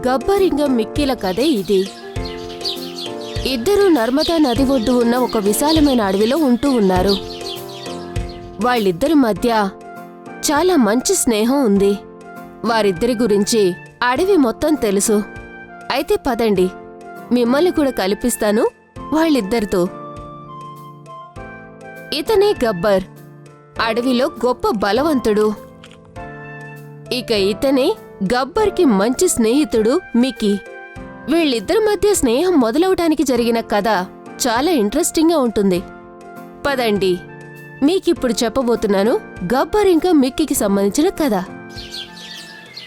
గబ్బర్ ఇంకా మిక్కీల కథే ఇది. ఇద్దరూ నర్మదా నది ఒడ్డు ఉన్న ఒక విశాలమైన అడవిలో ఉంటూ ఉన్నారు. వాళ్ళిద్దరి మధ్య చాలా మంచి స్నేహం ఉంది. వారిద్దరి గురించి అడవి మొత్తం తెలుసు. అయితే పదండి, మిమ్మల్ని కూడా కల్పిస్తాను వాళ్ళిద్దరితో. ఇతనే గబ్బర్, అడవిలో గొప్ప బలవంతుడు. ఇక ఇతనే గబ్బర్కి మంచి స్నేహితుడు మిక్కీ. వీళ్ళిద్దరి మధ్య స్నేహం మొదలవటానికి జరిగిన కథ చాలా ఇంట్రెస్టింగ్గా ఉంటుంది. పదండి, మీకిప్పుడు చెప్పబోతున్నాను గబ్బర్ ఇంకా మిక్కీకి సంబంధించిన కథ.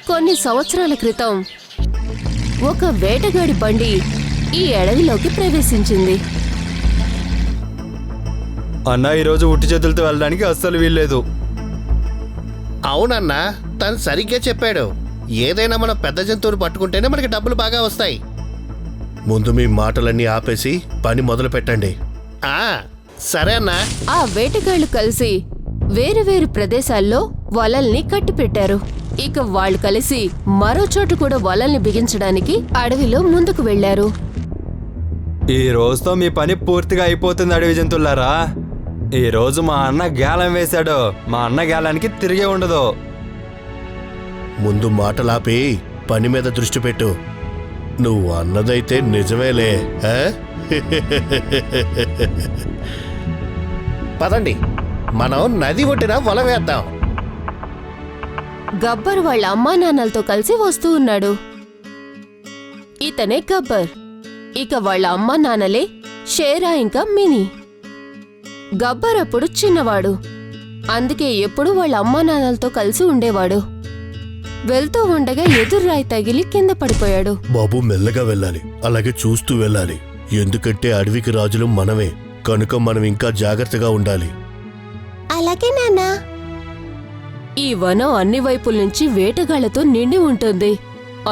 కొన్ని సంవత్సరాల క్రితం ఒక వేటగాడి బండి ఈ అడవిలోకి ప్రవేశించింది. అన్నా, ఈరోజు ఉట్టి చేతులతో వెళ్ళడానికి అస్సలు వీల్లేదు. అవునన్నా, తను సరిగ్గా చెప్పాడు. ఏదైనా మనం పెద్ద జంతువులు పట్టుకుంటేనే మనకి డబ్బులు బాగా వస్తాయి. ముందు మీ మాటలన్నీ ఆపేసి పని మొదలు పెట్టండి. సరే అన్నా. ఆ వేటగాళ్లు కలిసి వేరు వేరు ప్రదేశాల్లో వలల్ని కట్టిపెట్టారు. ఇక వాళ్ళు కలిసి మరో చోటు కూడా వలల్ని బిగించడానికి అడవిలో ముందుకు వెళ్లారు. ఈ రోజుతో మీ పని పూర్తిగా అయిపోతుంది అడవి జంతువులారా. ఈ రోజు మా అన్న గేలం వేశాడు. మా అన్న గేలానికి తిరిగే ఉండదు. ముందు మాటలాపి పని మీద దృష్టి పెట్టు. నువ్వు అన్నదైతే నిజమేలే. పదండి, మనం నది ఒడ్డున వల వేద్దాం. గబ్బర్ వాళ్ళ అమ్మా నాన్నలతో కలిసి వస్తూ ఉన్నాడు. ఇతనే గబ్బర్. ఇక వాళ్ళ అమ్మా నాన్నలే షేరా ఇంకా మినీ. గబ్బర్ అప్పుడు చిన్నవాడు, అందుకే ఎప్పుడూ వాళ్ళ అమ్మా నాన్నలతో కలిసి ఉండేవాడు. వెళ్తూ ఉండగా ఎదుర్రాయి తగిలి కింద పడిపోయాడు. బాబు, మెల్లగా వెళ్ళాలి, అలాగే చూస్తూ వెళ్ళాలి. ఎందుకంటే అడవికి రాజులు మనమే, కనుక మనం ఇంకా జాగ్రత్తగా ఉండాలి. అలాగే నాన్నా. ఈ వనం అన్ని వైపుల నుంచి వేటగాళ్లతో నిండి ఉంటుంది.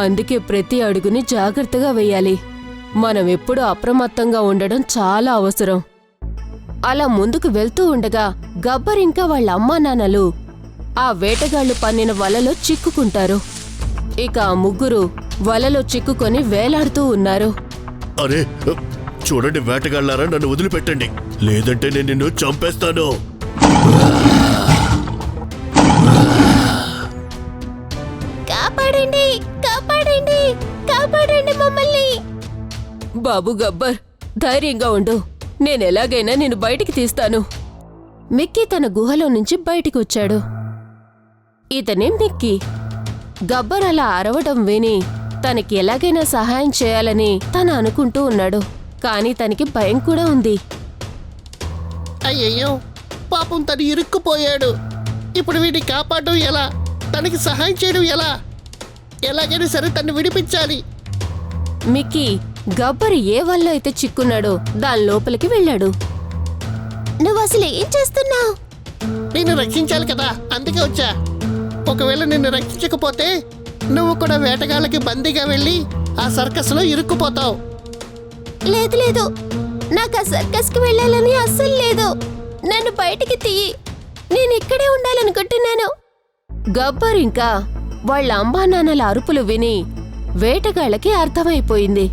అందుకే ప్రతి అడుగుని జాగ్రత్తగా వెయ్యాలి. మనం ఎప్పుడూ అప్రమత్తంగా ఉండడం చాలా అవసరం. అలా ముందుకు వెళ్తూ ఉండగా గబ్బర్ ఇంకా వాళ్ళ అమ్మా నాన్నలు ఆ వేటగాళ్లు పన్నిన వలలో చిక్కుకుంటారు. ఇక ఆ ముగ్గురు వలలో చిక్కుకొని వేలాడుతూ ఉన్నారు. అరే చూడండి వేటగాళ్ళారా, నన్ను వదిలిపెట్టండి, లేదంటే నేను నిన్ను చంపేస్తాను. కాపాడండి, కాపాడండి, కాపాడండి మమ్మల్ని. బాబు గబ్బర్, ధైర్యంగా ఉండు, నేనెలాగైనా నిన్ను బయటికి తీస్తాను. మిక్కీ తన గుహలో నుంచి బయటికి వచ్చాడు. ఇతనే మిక్కీ. గబ్బర్ అలా అరవడం విని తనకి ఎలాగైనా సహాయం చేయాలని తను అనుకుంటూ ఉన్నాడు. కాని తనకి భయం కూడా ఉంది. అయ్యయ్యో, పాపం తను ఇరుక్కుపోయాడు. ఇప్పుడు వీడిని కాపాడడం ఎలా? తనకి సహాయం చేయడం ఎలా? ఎలాగైనా సరే తను విడిపించాలి. మిక్కీ గబ్బర్ ఏ వల్ల అయితే చిక్కున్నాడో దాని లోపలికి వెళ్ళాడు. నువ్వు అసలు ఏం చేస్తున్నావు? నిన్ను రక్షించాలి కదా, అందుకే వచ్చా. ఒకవేళ నిన్ను రక్షించకపోతే నువ్వు కూడా వేటగాళ్ళకి బందీగా వెళ్ళి ఆ సర్కస్లో ఇరుక్కుపోతావు. లేదు లేదు, నాకు ఆ సర్కస్కి వెళ్ళాలని అస్సలు లేదు. నన్ను బయటికి తీయి, నేను ఇక్కడే ఉండాలనుకుంటున్నాను. గబ్బర్ ఇంకా వాళ్ళ అమ్మా నాన్నల అరుపులు విని వేటగాళ్ళకి అర్థమైపోయింది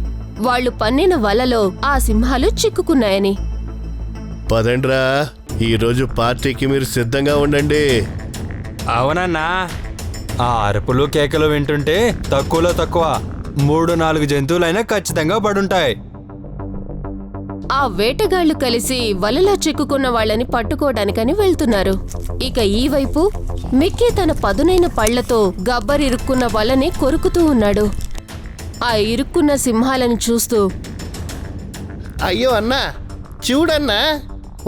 వాళ్ళు పన్నిన వలలో ఆ సింహాలు చిక్కుకున్నాయని. పదండ్రా, ఈరోజు పార్టీకి మీరు సిద్ధంగా ఉండండి. అవునన్నా, ఆ అరుపులు కేకలు వింటుంటే తక్కువలో తక్కువ 3-4 జంతువులైనా ఖచ్చితంగా పడుంటాయి. ఆ వేటగాళ్లు కలిసి వలలో చిక్కుకున్న వాళ్ళని పట్టుకోవడానికని వెళ్తున్నారు. ఇక ఈ వైపు మిక్కీ తన పదునైన పళ్లతో గబ్బర్ ఇరుక్కున్న వలని కొరుకుతూ ఉన్నాడు. ఆ ఇరుక్కున్న సింహాలను చూస్తూ, అయ్యో అన్నా, చూడన్నా,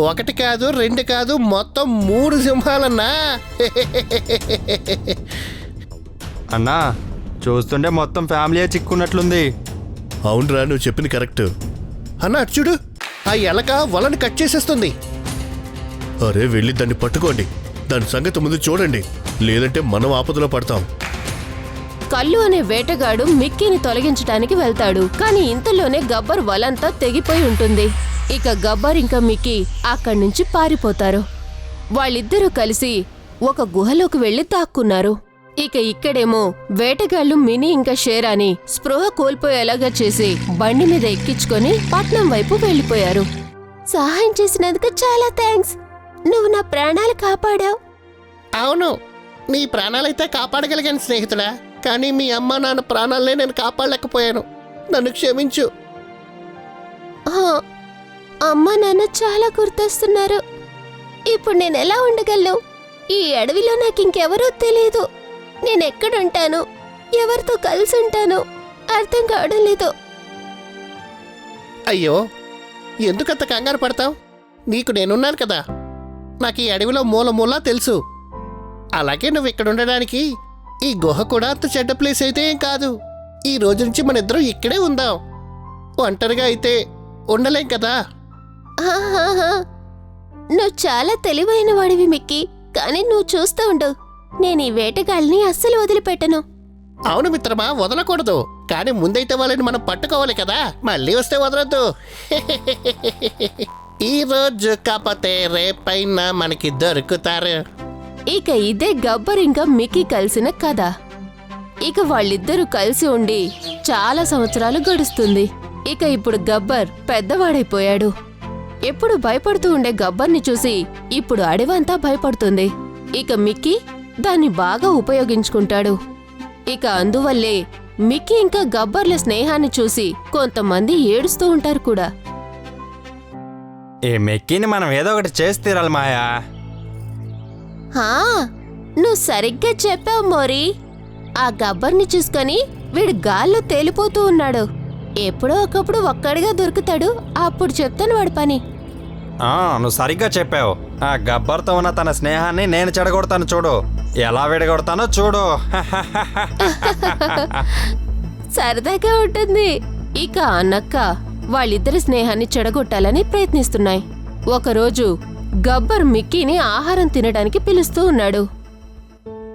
1 కాదు 2 కాదు, మొత్తం 3 సింహాలన్నా. అన్నా, చూస్తుంటే మొత్తం ఫ్యామిలీయే చిక్కున్నట్లుంది. అవునరా, నువ్వు చెప్పింది కరెక్ట్. అన్నా చూడు, ఆ ఎలక వలని కట్ చేసేస్తుంది. అరే వెళ్ళి దాన్ని పట్టుకోండి, దాని సంగతి ముందు చూడండి, లేదంటే మనం ఆపదలో పడతాం. కల్లు అనే వేటగాడు మిక్కీని తొలగించడానికి వెళ్తాడు. కాని ఇంతలోనే గబ్బర్ వలంతా తెగిపోయి ఉంటుంది. ఇక గబ్బర్ ఇంకా మిక్కీ అక్కడి నుంచి పారిపోతారు. వాళ్ళిద్దరూ కలిసి ఒక గుహలోకి వెళ్లి దాక్కున్నారు. ఇక ఇక్కడేమో వేటగాళ్లు మినీ ఇంకా షేరాని స్పృహ కోల్పోయేలాగా చేసి బండి మీద ఎక్కించుకొని పట్నం వైపు వెళ్లిపోయారు. సహాయం చేసినందుకు చాలా థ్యాంక్స్. నువ్వు నా ప్రాణాలు కాపాడావు. అవును, నీ ప్రాణాలైతే కాపాడగలిగాను స్నేహితుడా, కానీ మీ అమ్మ నాన్న ప్రాణాలనే నేను కాపాడలేకపోయాను. నన్ను క్షమించు. అమ్మ నాన్న చాలా గుర్తొస్తున్నారు. ఇప్పుడు నేను ఎలా ఉండగలను? ఈ అడవిలో నాకు ఇంకెవరూ తెలియదు. నేనెక్కడుంటాను, ఎవరితో కలిసి ఉంటాను అర్థం కావడం లేదు. అయ్యో, ఎందుకంత కంగారు పడతావు? నీకు నేనున్నాను కదా. నాకు ఈ అడవిలో మూల మూలా తెలుసు. అలాగే నువ్వు ఇక్కడ ఉండడానికి ఈ గుహ కూడా అంత చెడ్డ ప్లేస్ అయితే ఏం కాదు. ఈ రోజు నుంచి మన ఇద్దరం ఇక్కడే ఉందాం. ఒంటరిగా అయితే ఉండలేం కదా. ఆహాహా. నువ్వు చాలా తెలివైన వాడివి మిక్కీ, కానీ నువ్వు చూస్తూ ఉండు. నేను ఈ వేటగాళ్ళని అస్సలు వదిలిపెట్టను. అవును మిత్రమా, వదలకూడదు. కానీ ముందైతే వాళ్ళని మనం పట్టుకోవాలి కదా. మళ్ళీ వస్తే వదలొద్దు. ఈ రోజు కాకపోతే రేపైనా మనకి దొరుకుతారు. ఇక ఇదే గబ్బర్ ఇంకా మిక్కీ కలిసిన కథ. ఇక వాళ్ళిద్దరూ కలిసి ఉండి చాలా సంవత్సరాలు గడుస్తుంది. ఇక ఇప్పుడు గబ్బర్ పెద్దవాడైపోయాడు. ఎప్పుడు భయపడుతూ ఉండే గబ్బర్ని చూసి ఇప్పుడు అడవంతా భయపడుతుంది. ఇక మిక్కీ దాన్ని బాగా ఉపయోగించుకుంటాడు. ఇక అందువల్లే మిక్కీ ఇంకా గబ్బర్ల స్నేహాన్ని చూసి కొంతమంది ఏడుస్తూ ఉంటారు కూడా. ఈ మెక్కీని మనం ఏదో ఒకటి చేసి తీరాలి మాయా. హా, నువ్వు సరిగ్గా చెప్పావు మోరీ. ఆ గబ్బర్ని చూసుకొని వీడు గాల్లో తేలిపోతూ ఉన్నాడు. ఎప్పుడో ఒకప్పుడు ఒక్కడిగా దొరుకుతాడు. అప్పుడు చెప్తాను వాడి పని. నువ్వు సరిగ్గా చెప్పావు. ఆ గబ్బర్తో ఉన్న తన స్నేహాన్ని నేను చెడగొడతాను చూడు. ఎలా విడగొడతానో చూడు. సరదాగా ఉంటుంది. ఇక అన్నక్క వాళ్ళిద్దరి స్నేహాన్ని చెడగొట్టాలని ప్రయత్నిస్తున్నాయి. ఒకరోజు గబ్బర్ మిక్కీని ఆహారం తినడానికి పిలుస్తూ ఉన్నాడు.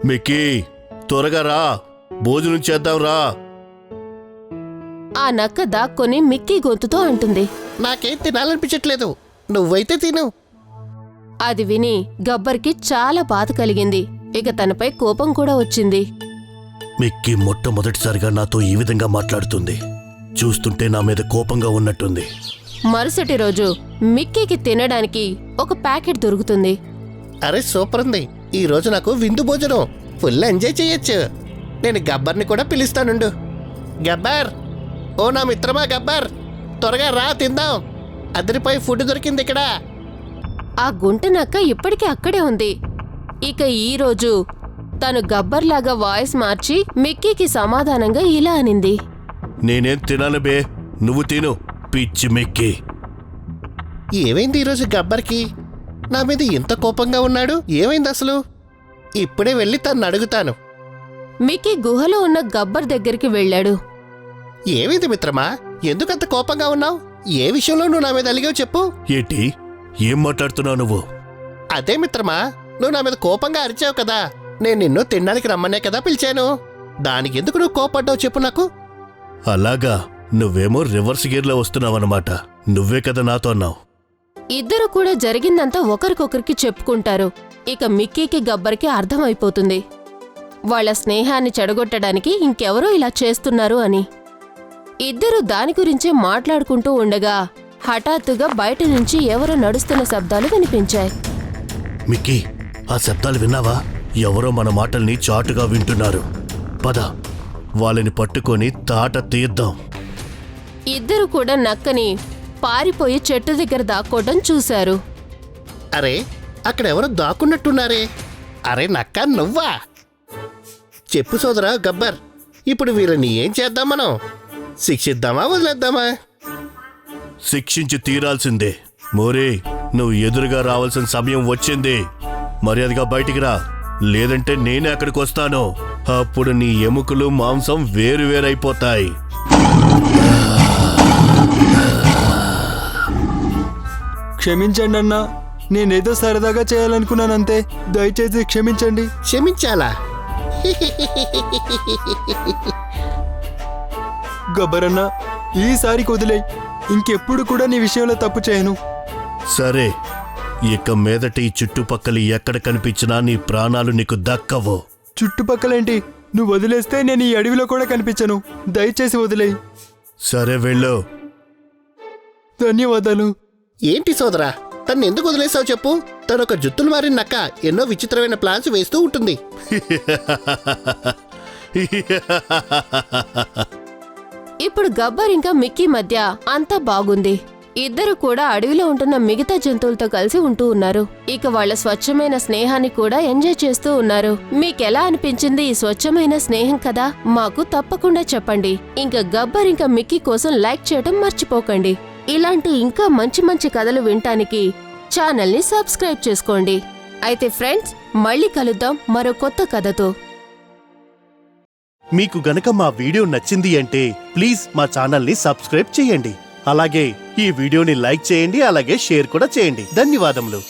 మిక్కీ, త్వరగా రా, భోజనం చేద్దాం రా. ఆ నక్క దాక్కొని మిక్కీ గొంతుతో అంటుంది. నాకేం తినాలనిపించట్లేదు, నువ్వైతే తిను. అది విని గబ్బర్కి చాలా బాధ కలిగింది. ఇక తనపై కోపం కూడా వచ్చింది. మిక్కీ మొట్టమొదటిసారిగా నాతో ఈ విధంగా మాట్లాడుతుంది. చూస్తుంటే నా మీద కోపంగా ఉన్నట్టుంది. మరుసటి రోజు మిక్కీకి తినడానికి ఒక ప్యాకెట్ దొరుకుతుంది. అరే సూపర్ ఉంది. ఈ రోజు నాకు విందు భోజనం, ఫుల్ ఎంజాయ్ చేయొచ్చు. నేను గబ్బర్ని కూడా పిలుస్తానుండు. గబ్బర్, ఓ నా మిత్రమా గబ్బర్, త్వరగా రా, తిందాం. అదిరిపోయి ఫుడ్ దొరికింది ఇక్కడ. ఆ గుంట నక్క ఇప్పటికీ అక్కడే ఉంది. ఇక ఈరోజు తను గబ్బర్లాగా వాయిస్ మార్చి మిక్కీకి సమాధానంగా ఇలా అనింది. నేనేం తినాను బే, నువ్వు తిను, పిచ్చి మిక్కీ. ఏమైంది ఈరోజు గబ్బర్కి? నా మీద ఇంత కోపంగా ఉన్నాడు, ఏమైంది అసలు? ఇప్పుడే వెళ్ళి తన్ను అడుగుతాను. మిక్కీ గుహలో ఉన్న గబ్బర్ దగ్గరికి వెళ్ళాడు. ఏమైంది మిత్రమా, ఎందుకంత కోపంగా ఉన్నావు? ఏ విషయంలో నువ్వు నా మీద అలిగావు చెప్పు. ఏంటి, ఏం మాట్లాడుతున్నావు నువ్వు? అదే మిత్రమా, నువ్వు నా మీద కోపంగా అరిచావు కదా. నేను నిన్ను తినడానికి రమ్మనే కదా పిలిచాను. దానికి ఎందుకు నువ్వు కోపడ్డావు చెప్పు నాకు. అలాగా, నువ్వేమో రివర్స్ గేర్లో వస్తున్నావన్నమాట. నువ్వే కదా నాతో అన్నావు. ఇద్దరు కూడా జరిగిందంతా ఒకరికొకరికి చెప్పుకుంటారు. ఇక మిక్కీకి గబ్బర్కి అర్థమైపోతుంది వాళ్ళ స్నేహాన్ని చెడగొట్టడానికి ఇంకెవరో ఇలా చేస్తున్నారు అని. ఇద్దరు దాని గురించే మాట్లాడుకుంటూ ఉండగా హఠాత్తుగా బయట నుంచి ఎవరో నడుస్తున్న శబ్దాలు వినిపించాయి. మిక్కీ, ఆ శబ్దాలు విన్నావా? ఎవరో మన మాటల్ని చాటుగా వింటున్నారు. పద, వాళ్ళని పట్టుకొని తాట తీద్దాం. ఇద్దరు కూడా నక్కని పారిపోయి చెట్టు దగ్గర దాక్కోవడం చూశారు. అరే, అక్కడెవరో దాక్కున్నట్టున్నారే. అరే నక్క, నువ్వా? చెప్పు సోదరా గబ్బర్, ఇప్పుడు వీళ్ళని ఏం చేద్దాం మనం? శిక్షిద్దామా, వదిలేద్దామా? శిక్షించి తీరాల్సిందే. మోరే, నువ్వు ఎదురుగా రావాల్సిన సమయం వచ్చింది. మర్యాదగా బయటికి రా, లేదంటే నేనే అక్కడికి వస్తాను. అప్పుడు నీ ఎముకలు మాంసం వేరువేరైపోతాయి. క్షమించండి అన్నా, నేనేదో సరదాగా చేయాలనుకున్నానంతే. దయచేసి క్షమించండి. క్షమించాలా? గబ్బరన్నా, ఈసారికి వదిలేయ్. ఇంకెప్పుడు కూడా నీ విషయంలో తప్పు చేయను. సరే, ఇక మీదట ఈ చుట్టుపక్కల ఎక్కడ కనిపించినా నీ ప్రాణాలు నీకు దక్కవు. చుట్టుపక్కలేంటి? నువ్వు వదిలేస్తే నేను ఈ అడవిలో కూడా కనిపించను. దయచేసి వదిలేయి. సరే వెళ్ళు. ధన్యవాదాలు. ఏంటి సోదరా, తను ఎందుకు వదిలేసావు చెప్పు? తను ఒక జుత్తులు మారిన నక్క, ఎన్నో విచిత్రమైన ప్లాన్స్ వేస్తూ ఉంటుంది. ఇప్పుడు గబ్బర్ ఇంకా మిక్కీ మధ్య అంతా బాగుంది. ఇద్దరు కూడా అడవిలో ఉంటున్న మిగతా జంతువులతో కలిసి ఉంటూ ఉన్నారు. ఇక వాళ్ళ స్వచ్ఛమైన స్నేహాన్ని కూడా ఎంజాయ్ చేస్తూ ఉన్నారు. మీకెలా అనిపించింది ఈ స్వచ్ఛమైన స్నేహం కదా? మాకు తప్పకుండా చెప్పండి. ఇంకా గబ్బర్ ఇంకా మిక్కీ కోసం లైక్ చేయడం మర్చిపోకండి. ఇలాంటి ఇంకా మంచి మంచి కథలు వినటానికి ఛానల్ని సబ్స్క్రైబ్ చేసుకోండి. అయితే ఫ్రెండ్స్, మళ్ళీ కలుద్దాం మరో కొత్త కథతో. మీకు గనక మా వీడియో నచ్చింది అంటే ప్లీజ్ మా ఛానల్ని సబ్స్క్రైబ్ చేయండి. అలాగే ఈ వీడియోని లైక్ చేయండి, అలాగే షేర్ కూడా చేయండి. ధన్యవాదములు.